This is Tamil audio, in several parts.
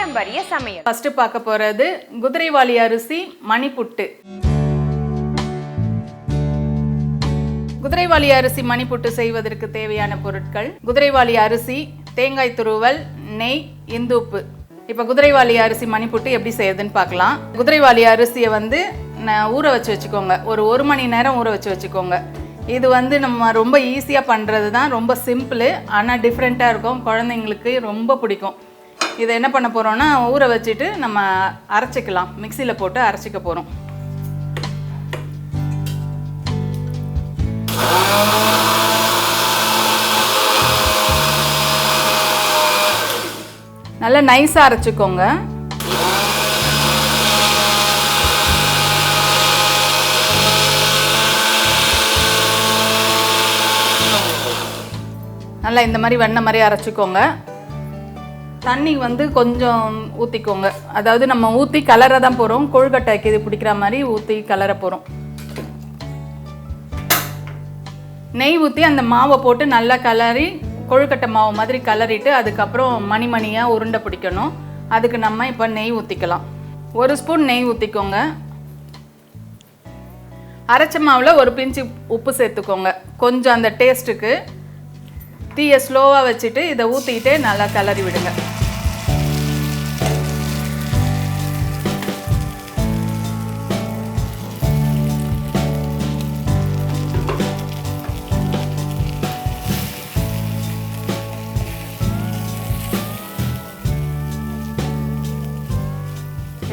பாரம்பரிய சமையல். ஃபர்ஸ்ட் பார்க்க போறது குதிரைவாலி அரிசி மணிப்புட்டு. குதிரைவாலி அரிசி மணிப்புட்டு செய்வதற்கு தேவையான பொருட்கள்: குதிரைவாலி அரிசி, தேங்காய் துருவல், நெய், இந்துப்பு. இப்போ குதிரைவாலி அரிசி மணிப்புட்டு எப்படி செய்யுதுன்னு பார்க்கலாம். குதிரைவாலி அரிசியை ஊற வச்சுக்கோங்க. ஒரு மணி நேரம் ஊற வச்சுக்கோங்க. இது நம்ம ரொம்ப ஈஸியாக பண்ணுறது தான், ரொம்ப சிம்பிள், ஆனால் டிஃப்ரெண்ட்டாக இருக்கும், குழந்தைங்களுக்கு ரொம்ப பிடிக்கும். இதை என்ன பண்ண போகிறோன்னா, ஊற வச்சுட்டு நம்ம அரைச்சிக்கலாம். மிக்சியில் போட்டு அரைச்சிக்க போகிறோம். நல்லா நைஸாக அரைச்சிக்கோங்க. நல்லா இந்த மாதிரி வெண்ணெய் மாதிரி அரைச்சிக்கோங்க. தண்ணி கொஞ்சம் ஊற்றிக்கோங்க. அதாவது நம்ம ஊற்றி கலரை தான் போகிறோம். கொழுக்கட்டைக்கு இது பிடிக்கிற மாதிரி ஊற்றி கலரை போகிறோம். நெய் ஊற்றி அந்த மாவை போட்டு நல்லா கலரி, கொழுக்கட்டை மாவு மாதிரி கலரிட்டு அதுக்கப்புறம் மணியாக உருண்டை பிடிக்கணும். அதுக்கு நம்ம இப்போ நெய் ஊற்றிக்கலாம். 1 ஸ்பூன் நெய் ஊற்றிக்கோங்க. அரைச்ச மாவில் ஒரு பிஞ்சு உப்பு சேர்த்துக்கோங்க, கொஞ்சம் அந்த டேஸ்ட்டுக்கு. தீயை ஸ்லோவாக வச்சுட்டு இதை ஊற்றிக்கிட்டே நல்லா கிளறி விடுங்க.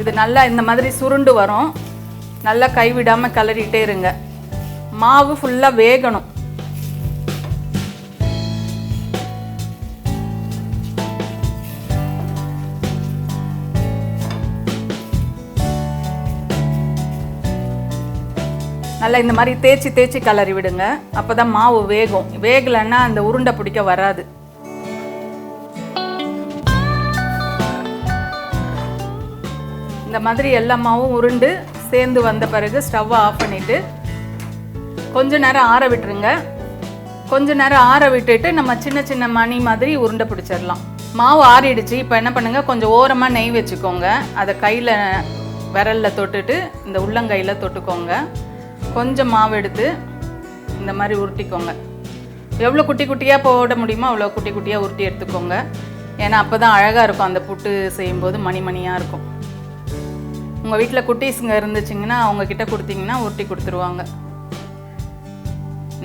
இது நல்லா இந்த மாதிரி சுருண்டு வரும். நல்லா கைவிடாமல் கிளறிட்டே இருங்க. மாவு ஃபுல்லாக வேகணும். நல்லா இந்த மாதிரி தேய்ச்சி கிளறி விடுங்க. அப்போ தான் மாவு வேகும். வேகலைன்னா அந்த உருண்டை பிடிக்க வராது. இந்த மாதிரி எல்லா மாவும் உருண்டு சேர்ந்து வந்த பிறகு ஸ்டவ்வை ஆஃப் பண்ணிவிட்டு கொஞ்ச நேரம் ஆற விட்டுருங்க. கொஞ்ச நேரம் ஆற விட்டுட்டு நம்ம சின்ன மணி மாதிரி உருண்டை பிடிச்சிடலாம். மாவு ஆறிடுச்சு. இப்போ என்ன பண்ணுங்கள், கொஞ்சம் ஓரமாக நெய் வச்சுக்கோங்க. அதை கையில் விரலில் தொட்டுட்டு இந்த உள்ளங்கையில் தொட்டுக்கோங்க. கொஞ்சம் மாவு எடுத்து இந்த மாதிரி உருட்டிக்கோங்க. எவ்வளோ குட்டி குட்டியாக போட முடியுமோ அவ்வளோ குட்டி குட்டியாக உருட்டி எடுத்துக்கோங்க. ஏன்னா அப்போ தான் அழகாக இருக்கும். அந்த புட்டு செய்யும்போது மணியாக இருக்கும். உங்கள் வீட்டில் குட்டீஸுங்க இருந்துச்சிங்கன்னா அவங்கக்கிட்ட கொடுத்தீங்கன்னா உருட்டி கொடுத்துருவாங்க.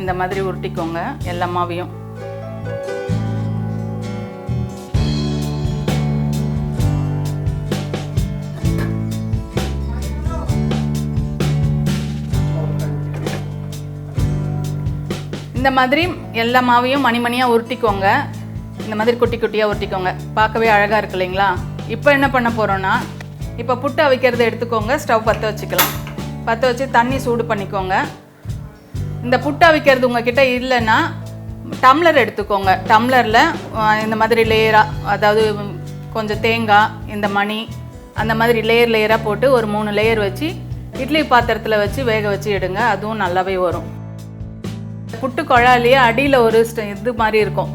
இந்த மாதிரி உருட்டிக்கோங்க எல்லா மாவையும். இந்த மாதிரி எல்லா மாவையும் மணியாக உருட்டிக்கோங்க. இந்த மாதிரி குட்டி குட்டியாக உருட்டிக்கோங்க. பார்க்கவே அழகாக இருக்கு இல்லைங்களா? இப்போ என்ன பண்ண போகிறோன்னா, இப்போ புட்டு அவிக்கிறத எடுத்துக்கோங்க. ஸ்டவ் பற்ற வச்சுக்கலாம். பற்ற வச்சு தண்ணி சூடு பண்ணிக்கோங்க. இந்த புட்டு அவிக்கிறது உங்ககிட்ட இல்லைன்னா டம்ளர் எடுத்துக்கோங்க. டம்ளரில் இந்த மாதிரி லேயராக, அதாவது கொஞ்சம் தேங்காய், இந்த மணி, அந்த மாதிரி லேயராக போட்டு ஒரு 3 லேயர் வச்சு இட்லி பாத்திரத்தில் வச்சு வேக வச்சு எடுங்க. அதுவும் நல்லாவே வரும். புட்டு குழாயிலேயே அடியில் ஒரு இது மாதிரி இருக்கும்,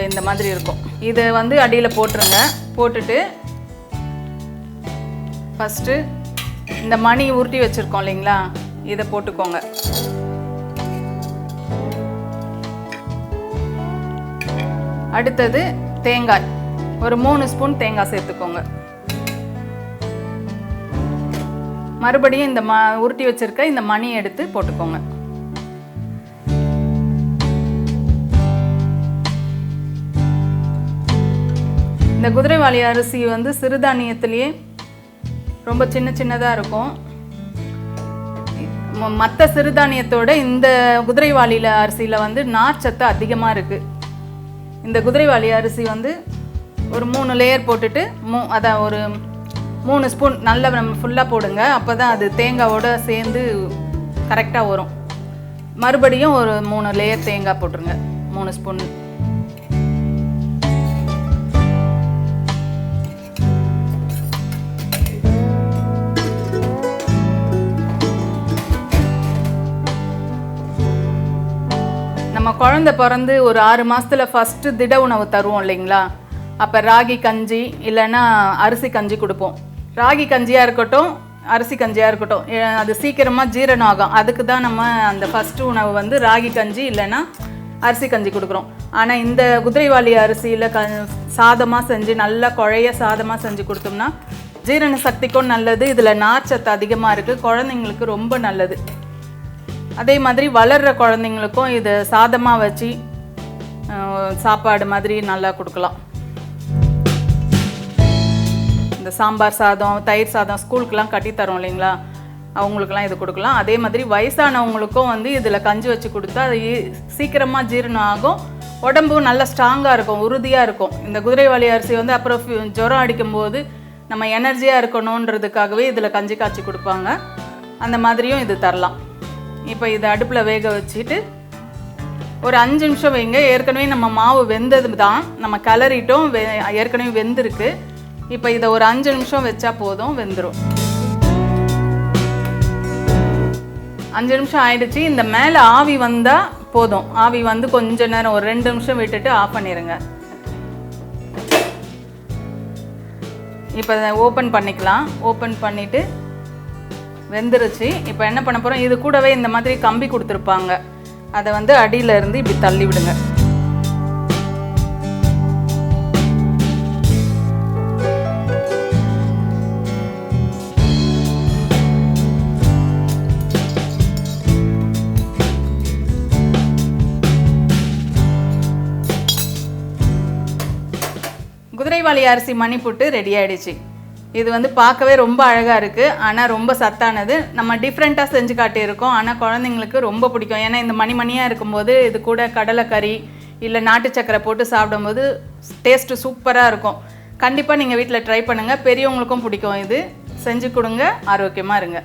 இந்த மாதிரி இருக்கும். இதை அடியில் போட்டுருங்க. போட்டுட்டு ஃபஸ்ட்டு இந்த மணி உருட்டி வச்சுருக்கோம் இல்லைங்களா, இதை போட்டுக்கோங்க. அடுத்தது தேங்காய், ஒரு 3 ஸ்பூன் தேங்காய் சேர்த்துக்கோங்க. மறுபடியும் இந்த உருட்டி வச்சுருக்க இந்த மணி எடுத்து போட்டுக்கோங்க. இந்த குதிரைவாலி அரிசி சிறுதானியத்திலேயே ரொம்ப சின்னதாக இருக்கும். மற்ற சிறுதானியத்தோட இந்த குதிரைவாலியில் அரிசியில் நார்ச்சத்து அதிகமாக இருக்குது. இந்த குதிரைவாலி அரிசி ஒரு 3 லேயர் போட்டுட்டு அதான் ஒரு 3 ஸ்பூன் நல்லா நம்ம ஃபுல்லாக போடுங்க. அப்போ தான் அது தேங்காவோடு சேர்ந்து கரெக்டாக வரும். மறுபடியும் ஒரு 3 லேயர் தேங்காய் போட்டுருங்க, 3 ஸ்பூன். நம்ம குழந்தை பிறந்து ஒரு 6 மாதத்தில் ஃபஸ்ட்டு திட உணவு தருவோம் இல்லைங்களா, அப்போ ராகி கஞ்சி இல்லைன்னா அரிசி கஞ்சி கொடுப்போம். ராகி கஞ்சியாக இருக்கட்டும், அரிசி கஞ்சியாக இருக்கட்டும், அது சீக்கிரமாக ஜீரணம் ஆகும். அதுக்கு தான் நம்ம அந்த ஃபஸ்ட்டு உணவு வந்து ராகி கஞ்சி இல்லைன்னா அரிசி கஞ்சி கொடுக்குறோம். ஆனால் இந்த குதிரைவாலி அரிசியில் சாதமாக செஞ்சு நல்லா குழைய சாதமாக செஞ்சு கொடுத்தோம்னா ஜீரண சக்திக்கும் நல்லது. இதில் நார்ச்சத்து அதிகமாக இருக்குது, குழந்தைங்களுக்கு ரொம்ப நல்லது. அதே மாதிரி வளர்கிற குழந்தைங்களுக்கும் இது சாதமாக வச்சு சாப்பாடு மாதிரி நல்லா கொடுக்கலாம். இந்த சாம்பார் சாதம், தயிர் சாதம் ஸ்கூலுக்கெலாம் கட்டித்தரோம் இல்லைங்களா, அவங்களுக்கெல்லாம் இது கொடுக்கலாம். அதே மாதிரி வயசானவங்களுக்கும் வந்து இதில் கஞ்சி வச்சு கொடுத்தா அது சீக்கிரமாக ஜீரணம் ஆகும், உடம்பும் நல்லா ஸ்ட்ராங்காக இருக்கும், உறுதியாக இருக்கும். இந்த குதிரைவாலி அரிசி வந்து அப்புறம் ஜுரம் அடிக்கும்போது நம்ம எனர்ஜியாக இருக்கணுன்றதுக்காகவே இதில் கஞ்சி காய்ச்சி கொடுப்பாங்க. அந்த மாதிரியும் இது தரலாம். இப்போ இதை அடுப்பில் வேக வச்சுட்டு ஒரு 5 நிமிஷம் வைங்க. ஏற்கனவே நம்ம மாவு வெந்தது தான், நம்ம கிளறிட்டோம், ஏற்கனவே வெந்திருக்கு. இப்போ இதை ஒரு 5 நிமிஷம் வச்சா போதும், வெந்துடும். 5 நிமிஷம் ஆயிடுச்சு. இந்த மேலே ஆவி வந்தால் போதும். ஆவி வந்து கொஞ்ச நேரம் ஒரு 2 நிமிஷம் விட்டுட்டு ஆஃப் பண்ணிடுங்க. இப்போ ஓப்பன் பண்ணிக்கலாம். ஓப்பன் பண்ணிவிட்டு வெந்துருச்சு. இப்போ என்ன பண்ண போகிறோம், இது கூடவே இந்த மாதிரி கம்பி கொடுத்துருப்பாங்க, அதை வந்து அடியில் இருந்து இப்படி தள்ளி விடுங்க. குதிரைவாலி அரிசி மணிப்புட்டு ரெடி ஆகிடுச்சு. இது வந்து பார்க்கவே ரொம்ப அழகாக இருக்குது, ஆனால் ரொம்ப சத்தானது. நம்ம டிஃப்ரெண்ட்டாக செஞ்சு காட்டியிருக்கோம், ஆனால் குழந்தைங்களுக்கு ரொம்ப பிடிக்கும். ஏன்னா இந்த மணியாக இருக்கும்போது இது கூட கடலைக்கறி இல்லை நாட்டு சக்கரை போட்டு சாப்பிடும்போது டேஸ்ட்டு சூப்பராக இருக்கும். கண்டிப்பாக நீங்கள் வீட்டில் ட்ரை பண்ணுங்கள், பெரியவங்களுக்கும் பிடிக்கும். இது செஞ்சு கொடுங்க, ஆரோக்கியமாக இருங்க.